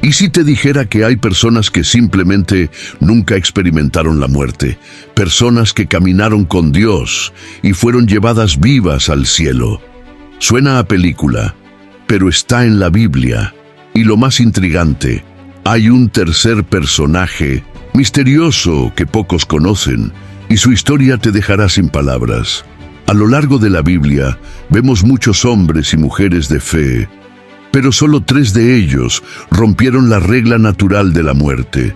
¿Y si te dijera que hay personas que simplemente nunca experimentaron la muerte? Personas que caminaron con Dios y fueron llevadas vivas al cielo. Suena a película, pero está en la Biblia. Y lo más intrigante, hay un tercer personaje misterioso que pocos conocen, y su historia te dejará sin palabras. A lo largo de la Biblia vemos muchos hombres y mujeres de fe, pero solo 3 de ellos rompieron la regla natural de la muerte.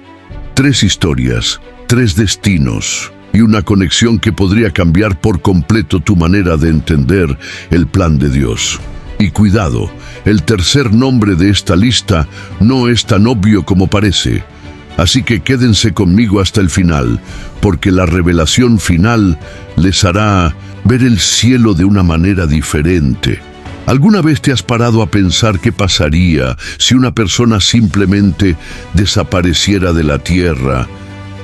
3 historias, 3 destinos y una conexión que podría cambiar por completo tu manera de entender el plan de Dios. Y cuidado, el tercer nombre de esta lista no es tan obvio como parece. Así que quédense conmigo hasta el final, porque la revelación final les hará ver el cielo de una manera diferente. ¿Alguna vez te has parado a pensar qué pasaría si una persona simplemente desapareciera de la tierra,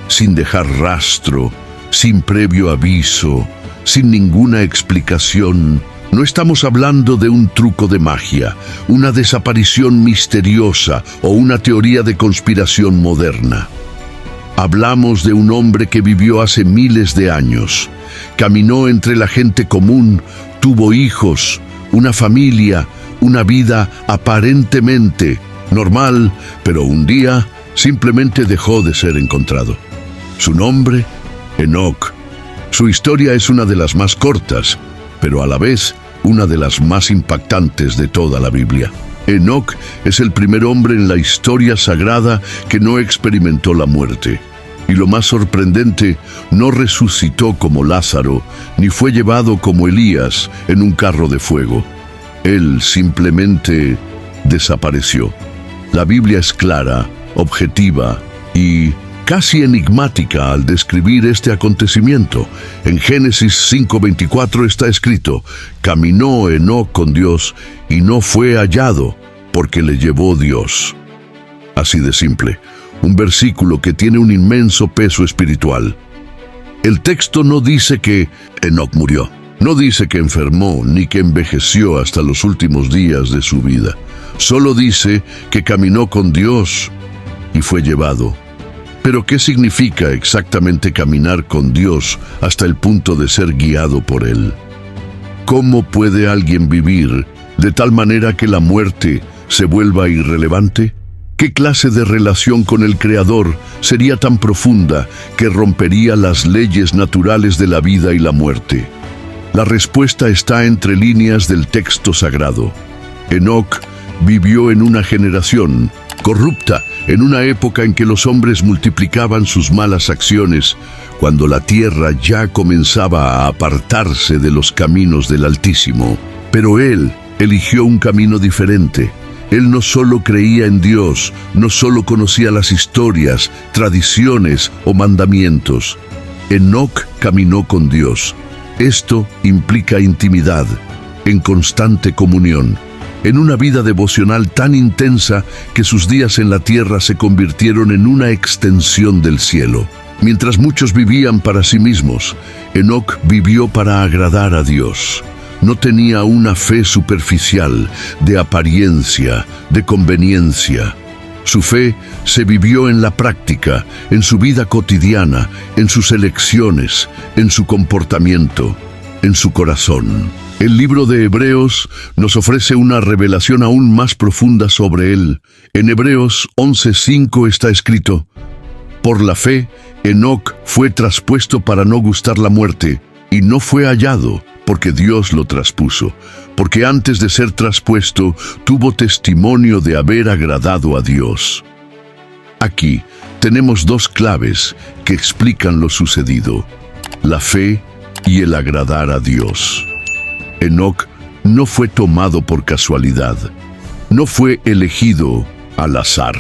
sin dejar rastro, sin previo aviso, sin ninguna explicación? No estamos hablando de un truco de magia, una desaparición misteriosa o una teoría de conspiración moderna. Hablamos de un hombre que vivió hace miles de años, caminó entre la gente común, tuvo hijos, una familia, una vida aparentemente normal, pero un día simplemente dejó de ser encontrado. Su nombre, Enoc. Su historia es una de las más cortas, pero a la vez una de las más impactantes de toda la Biblia. Enoc es el primer hombre en la historia sagrada que no experimentó la muerte. Y lo más sorprendente, no resucitó como Lázaro, ni fue llevado como Elías en un carro de fuego. Él simplemente desapareció. La Biblia es clara, objetiva y casi enigmática al describir este acontecimiento. En Génesis 5:24 está escrito: caminó Enoc con Dios y no fue hallado, porque le llevó Dios. Así de simple. Un versículo que tiene un inmenso peso espiritual. El texto no dice que Enoc murió, no dice que enfermó ni que envejeció hasta los últimos días de su vida. Solo dice que caminó con Dios y fue llevado. Pero ¿qué significa exactamente caminar con Dios hasta el punto de ser guiado por Él? ¿Cómo puede alguien vivir de tal manera que la muerte se vuelva irrelevante? ¿Qué clase de relación con el Creador sería tan profunda que rompería las leyes naturales de la vida y la muerte? La respuesta está entre líneas del texto sagrado. Enoc vivió en una generación corrupta, en una época en que los hombres multiplicaban sus malas acciones, cuando la tierra ya comenzaba a apartarse de los caminos del Altísimo. Pero él eligió un camino diferente. Él no solo creía en Dios, no solo conocía las historias, tradiciones o mandamientos. Enoc caminó con Dios. Esto implica intimidad, en constante comunión, en una vida devocional tan intensa que sus días en la tierra se convirtieron en una extensión del cielo. Mientras muchos vivían para sí mismos, Enoc vivió para agradar a Dios. No tenía una fe superficial, de apariencia, de conveniencia. Su fe se vivió en la práctica, en su vida cotidiana, en sus elecciones, en su comportamiento, en su corazón. El libro de Hebreos nos ofrece una revelación aún más profunda sobre él. En Hebreos 11:5 está escrito: por la fe, Enoc fue traspuesto para no gustar la muerte, y no fue hallado, porque Dios lo traspuso, porque antes de ser traspuesto, tuvo testimonio de haber agradado a Dios. Aquí tenemos 2 claves que explican lo sucedido: la fe y el agradar a Dios. Enoc no fue tomado por casualidad, no fue elegido al azar.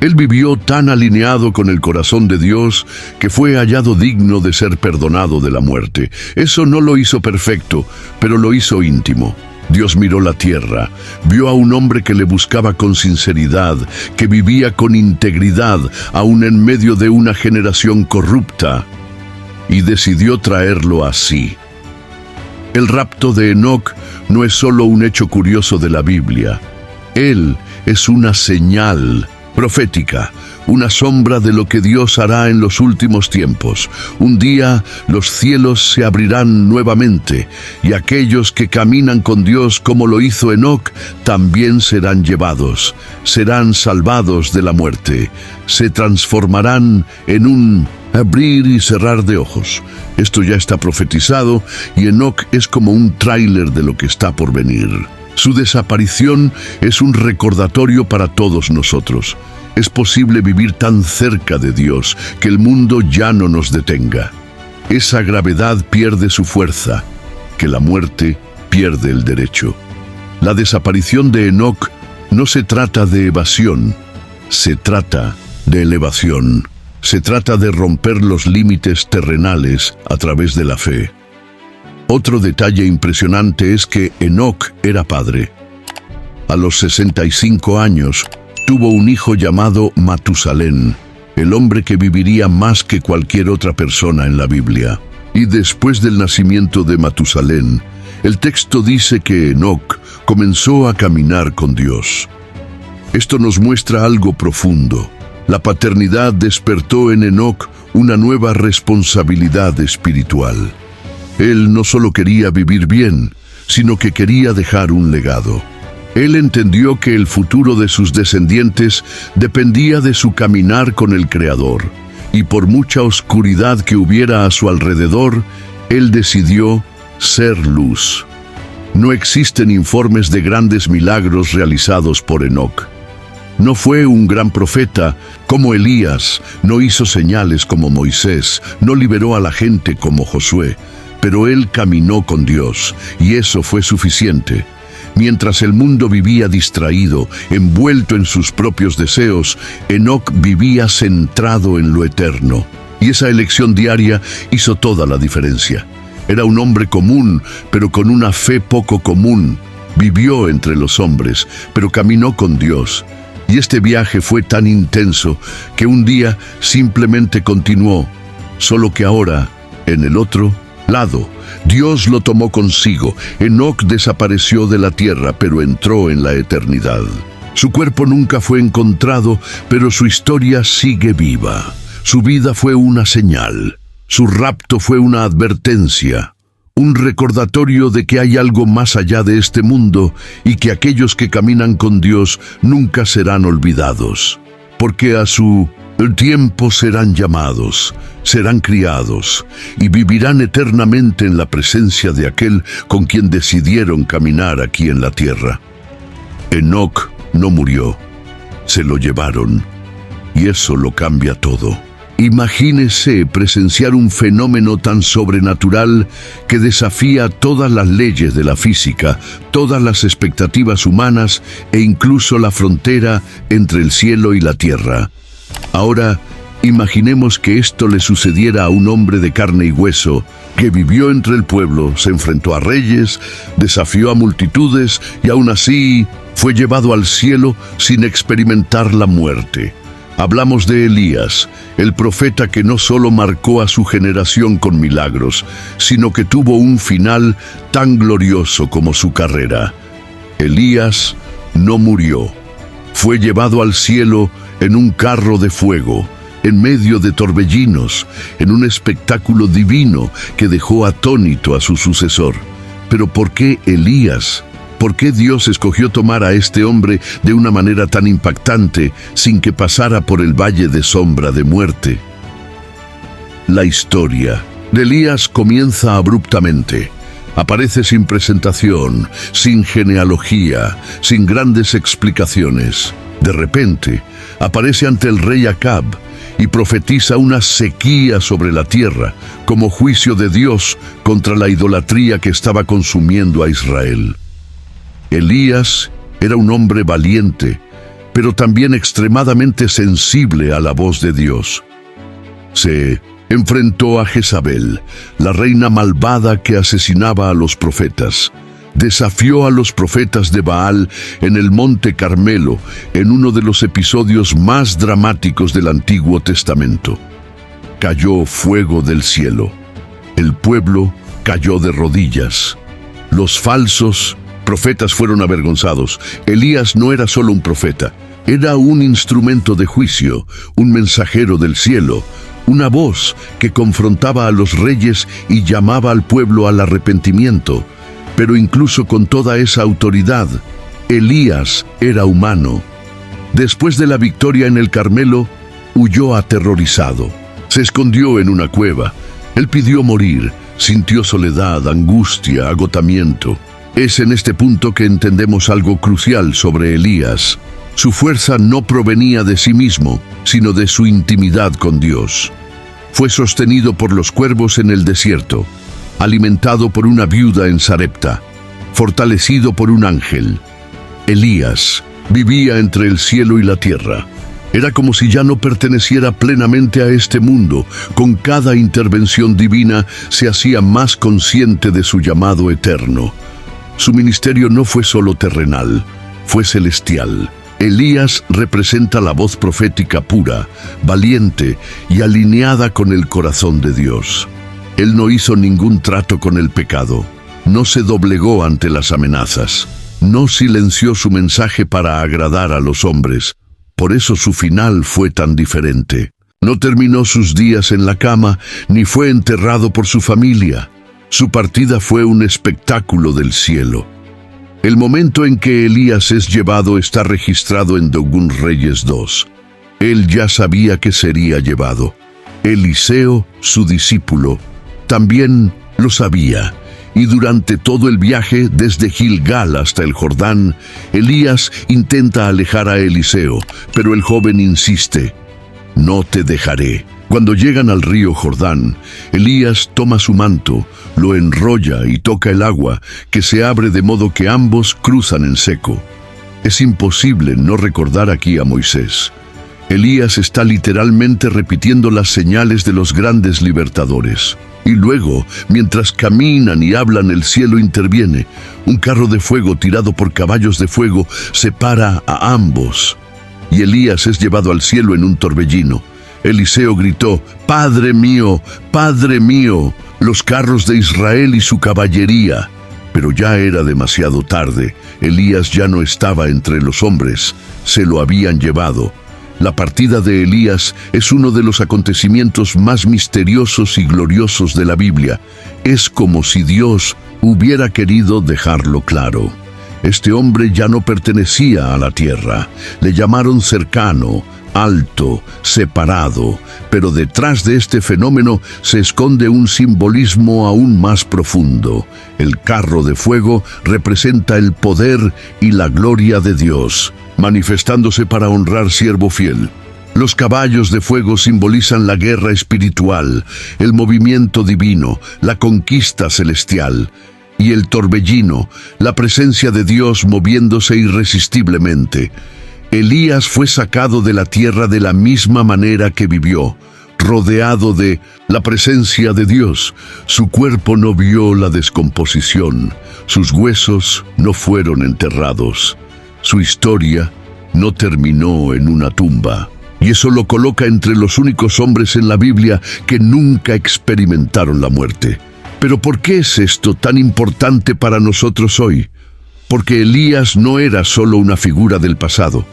Él vivió tan alineado con el corazón de Dios que fue hallado digno de ser perdonado de la muerte. Eso no lo hizo perfecto, pero lo hizo íntimo. Dios miró la tierra, vio a un hombre que le buscaba con sinceridad, que vivía con integridad, aún en medio de una generación corrupta, y decidió traerlo así. El rapto de Enoc no es solo un hecho curioso de la Biblia. Él es una señal Profética, una sombra de lo que Dios hará en los últimos tiempos. Un día los cielos se abrirán nuevamente, y aquellos que caminan con Dios como lo hizo Enoc, también serán llevados, serán salvados de la muerte, se transformarán en un abrir y cerrar de ojos. Esto ya está profetizado, y Enoc es como un tráiler de lo que está por venir. Su desaparición es un recordatorio para todos nosotros. Es posible vivir tan cerca de Dios que el mundo ya no nos detenga. Esa gravedad pierde su fuerza, que la muerte pierde el derecho. La desaparición de Enoc no se trata de evasión, se trata de elevación. Se trata de romper los límites terrenales a través de la fe. Otro detalle impresionante es que Enoc era padre. A los 65 años, tuvo un hijo llamado Matusalén, el hombre que viviría más que cualquier otra persona en la Biblia. Y después del nacimiento de Matusalén, el texto dice que Enoc comenzó a caminar con Dios. Esto nos muestra algo profundo. La paternidad despertó en Enoc una nueva responsabilidad espiritual. Él no solo quería vivir bien, sino que quería dejar un legado. Él entendió que el futuro de sus descendientes dependía de su caminar con el Creador, y por mucha oscuridad que hubiera a su alrededor, él decidió ser luz. No existen informes de grandes milagros realizados por Enoc. No fue un gran profeta como Elías, no hizo señales como Moisés, no liberó a la gente como Josué, pero él caminó con Dios, y eso fue suficiente. Mientras el mundo vivía distraído, envuelto en sus propios deseos, Enoc vivía centrado en lo eterno. Y esa elección diaria hizo toda la diferencia. Era un hombre común, pero con una fe poco común. Vivió entre los hombres, pero caminó con Dios. Y este viaje fue tan intenso que un día simplemente continuó, solo que ahora, en el otro lado, Dios lo tomó consigo. Enoc desapareció de la tierra, pero entró en la eternidad. Su cuerpo nunca fue encontrado, pero su historia sigue viva. Su vida fue una señal. Su rapto fue una advertencia. Un recordatorio de que hay algo más allá de este mundo y que aquellos que caminan con Dios nunca serán olvidados. Porque a su tiempo serán llamados, serán criados y vivirán eternamente en la presencia de aquel con quien decidieron caminar aquí en la tierra. Enoc no murió, se lo llevaron, y eso lo cambia todo. Imagínese presenciar un fenómeno tan sobrenatural que desafía todas las leyes de la física, todas las expectativas humanas e incluso la frontera entre el cielo y la tierra. Ahora, imaginemos que esto le sucediera a un hombre de carne y hueso, que vivió entre el pueblo, se enfrentó a reyes, desafió a multitudes y aún así fue llevado al cielo sin experimentar la muerte. Hablamos de Elías, el profeta que no solo marcó a su generación con milagros, sino que tuvo un final tan glorioso como su carrera. Elías no murió. Fue llevado al cielo en un carro de fuego, en medio de torbellinos, en un espectáculo divino que dejó atónito a su sucesor. Pero ¿por qué Elías? ¿Por qué Dios escogió tomar a este hombre de una manera tan impactante sin que pasara por el valle de sombra de muerte? La historia de Elías comienza abruptamente. Aparece sin presentación, sin genealogía, sin grandes explicaciones. De repente, aparece ante el rey Acab y profetiza una sequía sobre la tierra como juicio de Dios contra la idolatría que estaba consumiendo a Israel. Elías era un hombre valiente, pero también extremadamente sensible a la voz de Dios. Se enfrentó a Jezabel, la reina malvada que asesinaba a los profetas. Desafió a los profetas de Baal en el Monte Carmelo, en uno de los episodios más dramáticos del Antiguo Testamento. Cayó fuego del cielo. El pueblo cayó de rodillas. Los falsos profetas fueron avergonzados. Elías no era solo un profeta, Era un instrumento de juicio, un mensajero del cielo, una voz que confrontaba a los reyes y llamaba al pueblo al arrepentimiento. Pero incluso con toda esa autoridad, Elías era humano. Después de la victoria en el Carmelo, huyó aterrorizado. Se escondió en una cueva. Él pidió morir, sintió soledad, angustia, agotamiento. Es en este punto que entendemos algo crucial sobre Elías. Su fuerza no provenía de sí mismo, sino de su intimidad con Dios. Fue sostenido por los cuervos en el desierto, alimentado por una viuda en Sarepta, fortalecido por un ángel. Elías vivía entre el cielo y la tierra. Era como si ya no perteneciera plenamente a este mundo. Con cada intervención divina se hacía más consciente de su llamado eterno. Su ministerio no fue solo terrenal, fue celestial. Elías representa la voz profética pura, valiente y alineada con el corazón de Dios. Él no hizo ningún trato con el pecado, no se doblegó ante las amenazas, no silenció su mensaje para agradar a los hombres. Por eso su final fue tan diferente. No terminó sus días en la cama, ni fue enterrado por su familia. Su partida fue un espectáculo del cielo. El momento en que Elías es llevado está registrado en 2 Reyes 2. Él ya sabía que sería llevado. Eliseo, su discípulo, también lo sabía. Y durante todo el viaje, desde Gilgal hasta el Jordán, Elías intenta alejar a Eliseo, pero el joven insiste: «No te dejaré». Cuando llegan al río Jordán, Elías toma su manto, lo enrolla y toca el agua, que se abre de modo que ambos cruzan en seco. Es imposible no recordar aquí a Moisés. Elías está literalmente repitiendo las señales de los grandes libertadores. Y luego, mientras caminan y hablan, el cielo interviene. Un carro de fuego tirado por caballos de fuego separa a ambos. Y Elías es llevado al cielo en un torbellino. Eliseo gritó: «Padre mío, Padre mío, los carros de Israel y su caballería». Pero ya era demasiado tarde. Elías ya no estaba entre los hombres. Se lo habían llevado. La partida de Elías es uno de los acontecimientos más misteriosos y gloriosos de la Biblia. Es como si Dios hubiera querido dejarlo claro. Este hombre ya no pertenecía a la tierra. Le llamaron cercano, alto, separado, pero detrás de este fenómeno se esconde un simbolismo aún más profundo. El carro de fuego representa el poder y la gloria de Dios, manifestándose para honrar siervo fiel. Los caballos de fuego simbolizan la guerra espiritual, el movimiento divino, la conquista celestial. Y el torbellino, la presencia de Dios moviéndose irresistiblemente. Elías fue sacado de la tierra de la misma manera que vivió, rodeado de la presencia de Dios. Su cuerpo no vio la descomposición, sus huesos no fueron enterrados. Su historia no terminó en una tumba. Y eso lo coloca entre los únicos hombres en la Biblia que nunca experimentaron la muerte. Pero ¿por qué es esto tan importante para nosotros hoy? Porque Elías no era solo una figura del pasado.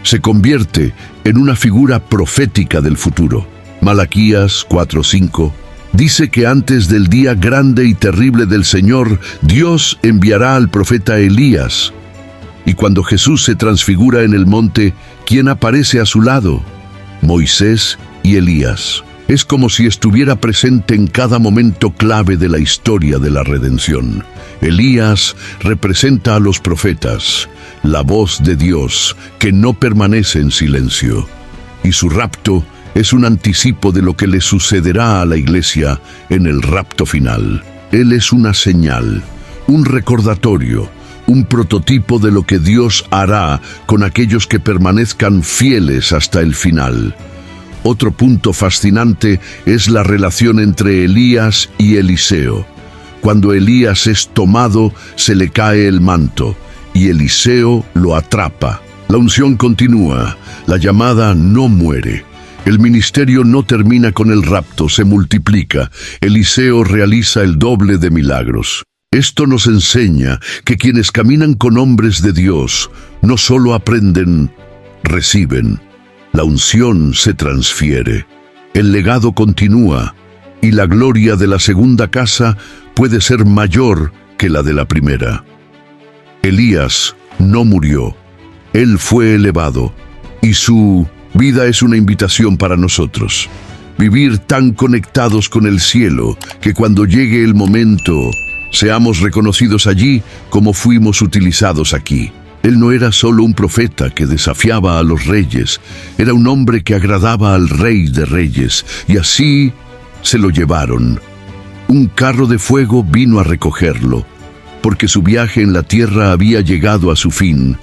Se convierte en una figura profética del futuro. Malaquías 4:5 dice que antes del día grande y terrible del Señor, Dios enviará al profeta Elías. Y cuando Jesús se transfigura en el monte, ¿quién aparece a su lado? Moisés y Elías. Es como si estuviera presente en cada momento clave de la historia de la redención. Elías representa a los profetas, la voz de Dios que no permanece en silencio. Y su rapto es un anticipo de lo que le sucederá a la iglesia en el rapto final. Él es una señal, un recordatorio, un prototipo de lo que Dios hará con aquellos que permanezcan fieles hasta el final. Otro punto fascinante es la relación entre Elías y Eliseo. Cuando Elías es tomado, se le cae el manto, y Eliseo lo atrapa. La unción continúa, la llamada no muere. El ministerio no termina con el rapto, se multiplica. Eliseo realiza el doble de milagros. Esto nos enseña que quienes caminan con hombres de Dios no solo aprenden reciben, la unción se transfiere, el legado continúa y la gloria de la segunda casa puede ser mayor que la de la primera. Elías no murió, él fue elevado y su vida es una invitación para nosotros. Vivir tan conectados con el cielo que cuando llegue el momento seamos reconocidos allí como fuimos utilizados aquí. Él no era solo un profeta que desafiaba a los reyes, era un hombre que agradaba al Rey de Reyes, y así se lo llevaron. Un carro de fuego vino a recogerlo, porque su viaje en la tierra había llegado a su fin,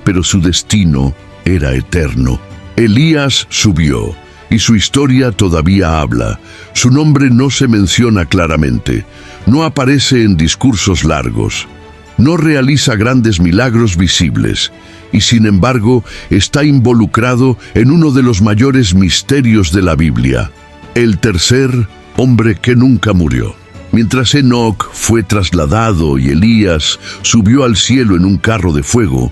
pero su destino era eterno. Elías subió, y su historia todavía habla. Su nombre no se menciona claramente, no aparece en discursos largos. No realiza grandes milagros visibles y sin embargo está involucrado en uno de los mayores misterios de la Biblia, el tercer hombre que nunca murió. Mientras Enoc fue trasladado y Elías subió al cielo en un carro de fuego,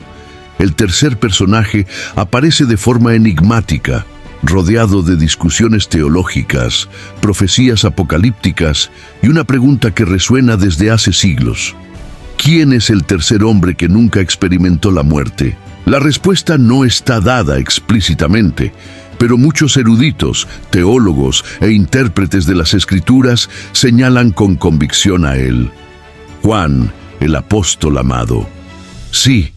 el tercer personaje aparece de forma enigmática, rodeado de discusiones teológicas, profecías apocalípticas y una pregunta que resuena desde hace siglos. ¿Quién es el tercer hombre que nunca experimentó la muerte? La respuesta no está dada explícitamente, pero muchos eruditos, teólogos e intérpretes de las Escrituras señalan con convicción a él. Juan, el apóstol amado. Sí,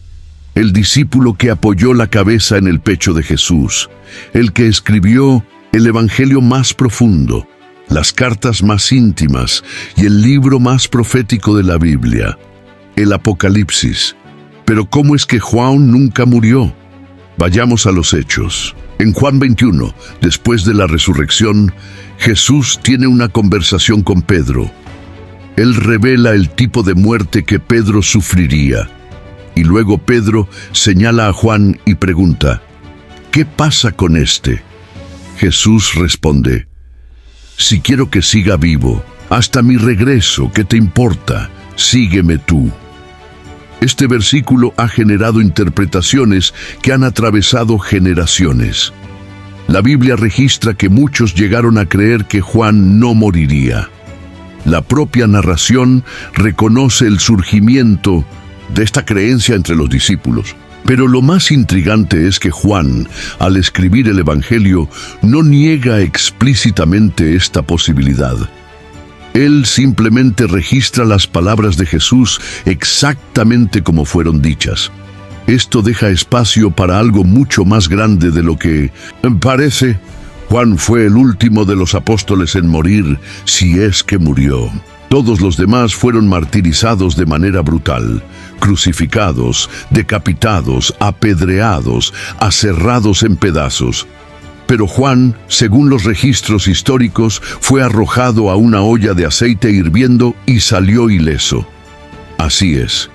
el discípulo que apoyó la cabeza en el pecho de Jesús, el que escribió el evangelio más profundo, las cartas más íntimas y el libro más profético de la Biblia, el Apocalipsis. Pero ¿cómo es que Juan nunca murió? Vayamos a los hechos. En Juan 21, después de la resurrección, Jesús tiene una conversación con Pedro. Él revela el tipo de muerte que Pedro sufriría. Y luego Pedro señala a Juan y pregunta, ¿qué pasa con este? Jesús responde, si quiero que siga vivo, hasta mi regreso, ¿qué te importa? Sígueme tú. Este versículo ha generado interpretaciones que han atravesado generaciones. La Biblia registra que muchos llegaron a creer que Juan no moriría. La propia narración reconoce el surgimiento de esta creencia entre los discípulos. Pero lo más intrigante es que Juan, al escribir el Evangelio, no niega explícitamente esta posibilidad. Él simplemente registra las palabras de Jesús exactamente como fueron dichas. Esto deja espacio para algo mucho más grande de lo que parece. Juan fue el último de los apóstoles en morir, si es que murió. Todos los demás fueron martirizados de manera brutal, crucificados, decapitados, apedreados, aserrados en pedazos. Pero Juan, según los registros históricos, fue arrojado a una olla de aceite hirviendo y salió ileso. Así es.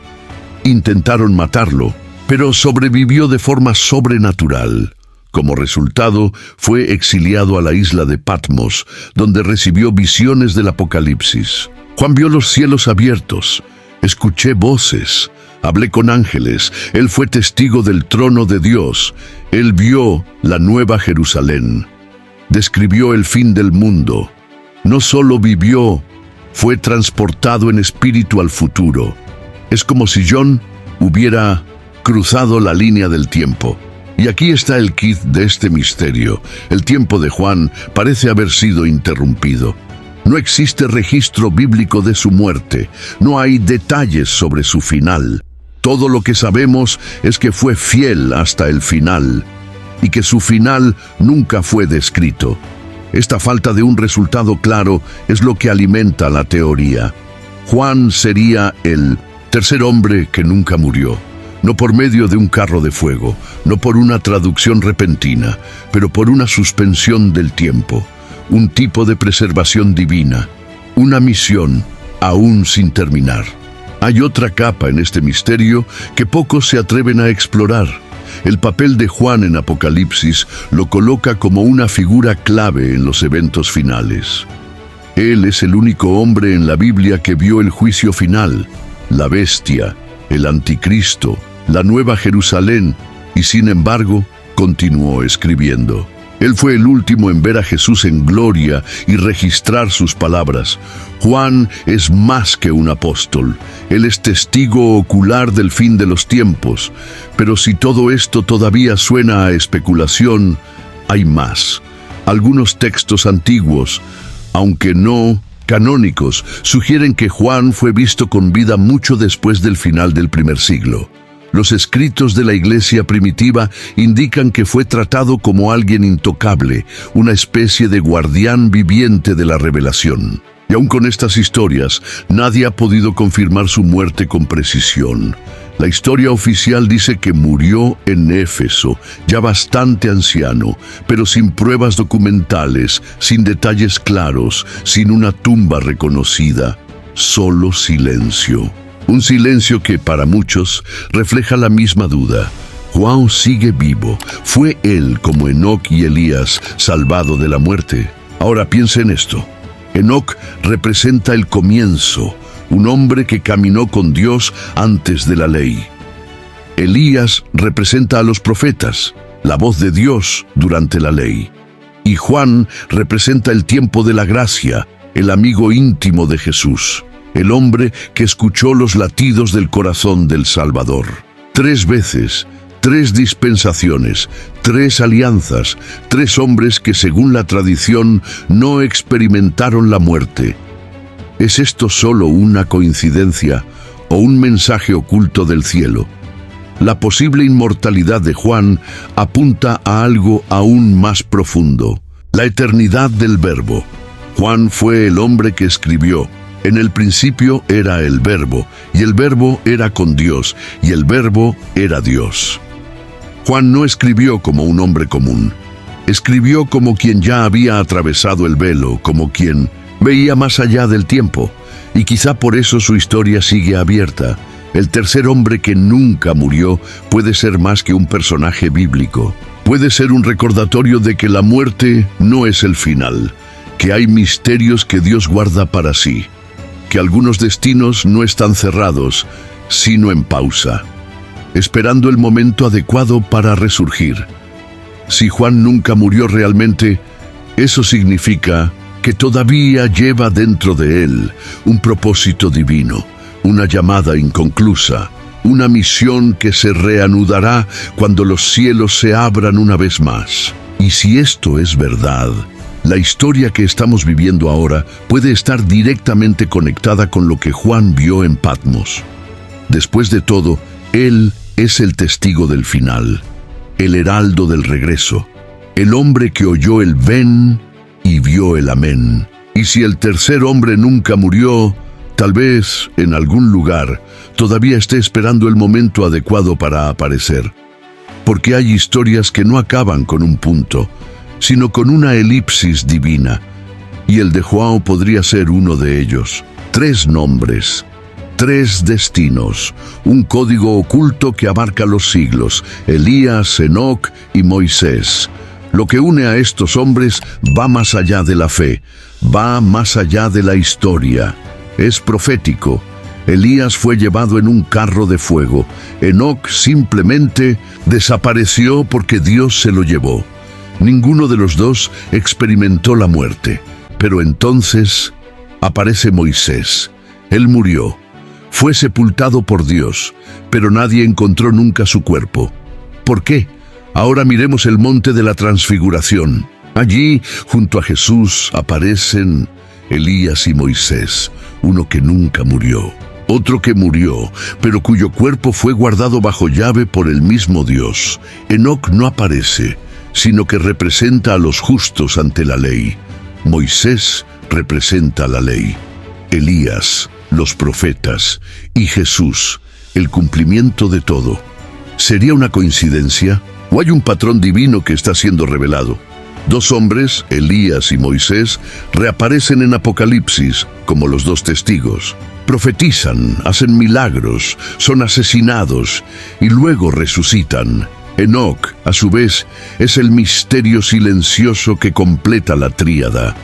Intentaron matarlo, pero sobrevivió de forma sobrenatural. Como resultado, fue exiliado a la isla de Patmos, donde recibió visiones del Apocalipsis. Juan vio los cielos abiertos, escuché voces, hablé con ángeles, él fue testigo del trono de Dios, él vio la nueva Jerusalén, describió el fin del mundo, no solo vivió, fue transportado en espíritu al futuro. Es como si John hubiera cruzado la línea del tiempo. Y aquí está el quid de este misterio. El tiempo de Juan parece haber sido interrumpido. No existe registro bíblico de su muerte, no hay detalles sobre su final. Todo lo que sabemos es que fue fiel hasta el final y que su final nunca fue descrito. Esta falta de un resultado claro es lo que alimenta la teoría. Juan sería el tercer hombre que nunca murió, no por medio de un carro de fuego, no por una traducción repentina, pero por una suspensión del tiempo, un tipo de preservación divina, una misión aún sin terminar. Hay otra capa en este misterio que pocos se atreven a explorar. El papel de Juan en Apocalipsis lo coloca como una figura clave en los eventos finales. Él es el único hombre en la Biblia que vio el juicio final, la bestia, el anticristo, la nueva Jerusalén, y sin embargo, continuó escribiendo. Él fue el último en ver a Jesús en gloria y registrar sus palabras. Juan es más que un apóstol. Él es testigo ocular del fin de los tiempos. Pero si todo esto todavía suena a especulación, hay más. Algunos textos antiguos, aunque no canónicos, sugieren que Juan fue visto con vida mucho después del final del primer siglo. Los escritos de la iglesia primitiva indican que fue tratado como alguien intocable, una especie de guardián viviente de la revelación. Y aun con estas historias, nadie ha podido confirmar su muerte con precisión. La historia oficial dice que murió en Éfeso, ya bastante anciano, pero sin pruebas documentales, sin detalles claros, sin una tumba reconocida, solo silencio. Un silencio que, para muchos, refleja la misma duda. Juan sigue vivo. ¿Fue él, como Enoc y Elías, salvado de la muerte? Ahora piensa en esto. Enoc representa el comienzo, un hombre que caminó con Dios antes de la ley. Elías representa a los profetas, la voz de Dios durante la ley. Y Juan representa el tiempo de la gracia, el amigo íntimo de Jesús. El hombre que escuchó los latidos del corazón del Salvador. 3 veces, 3 dispensaciones, 3 alianzas, 3 hombres que según la tradición no experimentaron la muerte. ¿Es esto solo una coincidencia o un mensaje oculto del cielo? La posible inmortalidad de Juan apunta a algo aún más profundo, la eternidad del Verbo. Juan fue el hombre que escribió: en el principio era el Verbo, y el Verbo era con Dios, y el Verbo era Dios. Juan no escribió como un hombre común. Escribió como quien ya había atravesado el velo, como quien veía más allá del tiempo. Y quizá por eso su historia sigue abierta. El tercer hombre que nunca murió puede ser más que un personaje bíblico. Puede ser un recordatorio de que la muerte no es el final, que hay misterios que Dios guarda para sí, que algunos destinos no están cerrados, sino en pausa, esperando el momento adecuado para resurgir. Si Juan nunca murió realmente, eso significa que todavía lleva dentro de él un propósito divino, una llamada inconclusa, una misión que se reanudará cuando los cielos se abran una vez más. Y si esto es verdad, la historia que estamos viviendo ahora puede estar directamente conectada con lo que Juan vio en Patmos. Después de todo, él es el testigo del final, el heraldo del regreso, el hombre que oyó el ven y vio el amén. Y si el tercer hombre nunca murió, tal vez, en algún lugar, todavía esté esperando el momento adecuado para aparecer. Porque hay historias que no acaban con un punto, sino con una elipsis divina, y el de Juan podría ser uno de ellos. 3 nombres, 3 destinos, un código oculto que abarca los siglos: Elías, Enoc y Moisés. Lo que une a estos hombres va más allá de la fe, va más allá de la historia. Es profético. Elías fue llevado en un carro de fuego. Enoc simplemente desapareció porque Dios se lo llevó. Ninguno de los dos experimentó la muerte. Pero entonces aparece Moisés. Él murió. Fue sepultado por Dios, pero nadie encontró nunca su cuerpo. ¿Por qué? Ahora miremos el monte de la Transfiguración. Allí, junto a Jesús, aparecen Elías y Moisés, uno que nunca murió, otro que murió, pero cuyo cuerpo fue guardado bajo llave por el mismo Dios. Enoc no aparece, sino que representa a los justos ante la ley. Moisés representa la ley, Elías, los profetas, y Jesús, el cumplimiento de todo. ¿Sería una coincidencia? ¿O hay un patrón divino que está siendo revelado? 2 hombres, Elías y Moisés, reaparecen en Apocalipsis como los 2 testigos. Profetizan, hacen milagros, son asesinados y luego resucitan. Enoc, a su vez, es el misterio silencioso que completa la tríada.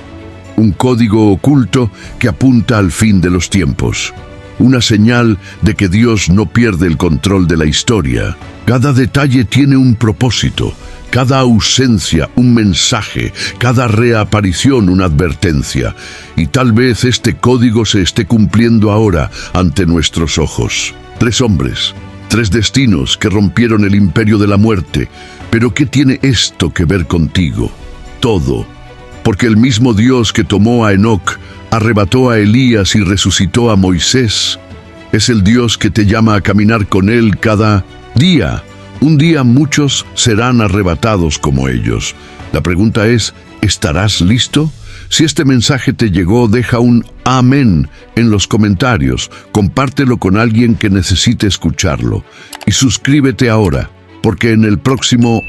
Un código oculto que apunta al fin de los tiempos. Una señal de que Dios no pierde el control de la historia. Cada detalle tiene un propósito, cada ausencia un mensaje, cada reaparición una advertencia. Y tal vez este código se esté cumpliendo ahora ante nuestros ojos. 3 hombres, 3 destinos que rompieron el imperio de la muerte. Pero ¿qué tiene esto que ver contigo? Todo. Porque el mismo Dios que tomó a Enoc, arrebató a Elías y resucitó a Moisés, es el Dios que te llama a caminar con Él cada día. Un día muchos serán arrebatados como ellos. La pregunta es, ¿estarás listo? Si este mensaje te llegó, deja un amén en los comentarios, compártelo con alguien que necesite escucharlo y suscríbete ahora, porque en el próximo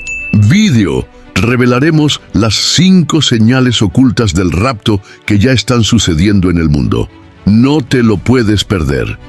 vídeo revelaremos las 5 señales ocultas del rapto que ya están sucediendo en el mundo. No te lo puedes perder.